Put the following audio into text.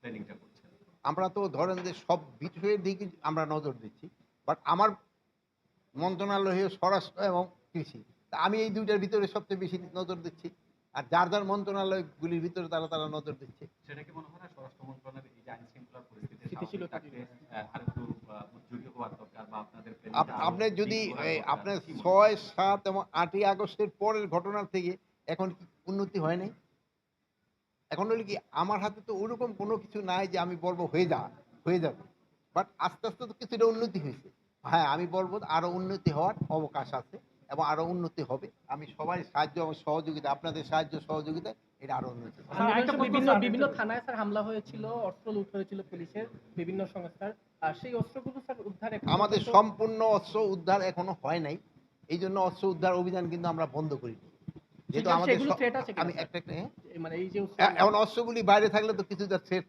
ট্রেনিংটা করছেন? আমরা তো ধরেন যে সব বিষয়ের দিকে আমরা নজর দিচ্ছি। বাট আমার মন্ত্রণালয় হলো স্বরাষ্ট্র এবং কৃষি। তা আমি এই ২ টার ভিতরে সবচেয়ে বেশি নজর দিচ্ছি। আর যার মন্ত্রণালয়গুলির ভিতরে তারা নজর দিচ্ছে। সেটা কি মনে হয় না স্বরাষ্ট্র মন্ত্রণালয়ের এই যে আইন শৃঙ্খলার পরিস্থিতি স্বাভাবিক স্থিতিশীলতা থাকতে আরেকটু উদ্যোগী হওয়ার দরকার বা আপনাদের আপ ট্রেনিংটা আরো আপনার যদি ডিপ করার দরকার। আপনার কি মনে হয়? ৬, ৭ এবং ৮ই আগস্টের পরের ঘটনার থেকে এখন কি উন্নতি হয় নাই? এখন হলো কি আমার হাতে তো ওরকম কোনো কিছু নাই যে আমি বলব হয়ে যাবে। বাট আস্তে তো কিছুটা উন্নতি হইছে। হ্যাঁ, আমি বলব আরো উন্নতি হওয়ার অবকাশ আছে এবং আরো উন্নতি হবে। আমি সবার সাহায্য এবং সহযোগিতা আপনাদের সাহায্য সহযোগিতায় এটা আরো উন্নতি হবে। স্যার, আরেকটা প্রশ্ন বিভিন্ন স্যার, বিভিন্ন থানায় স্যার হামলা হয়েছিল, অস্ত্র লুট হয়েছিল পুলিশের বিভিন্ন সংস্থার। আর সেই অস্ত্রগুলো স্যার উদ্ধার এখন আমাদের পর্যন্ত সম্পূর্ণ অস্ত্র উদ্ধার এখনো হয় নাই। এইজন্য অস্ত্র উদ্ধার অভিযান কিন্তু আমরা বন্ধ করিনি। যেহেতু আমাদের সেগুলো থ্রেট আছে কিনা আমি স্যার? একটা হ্যাঁ? মানে এই যে এখন অস্ত্রগুলি বাইরে থাকলে তো কিছুটা থ্রেট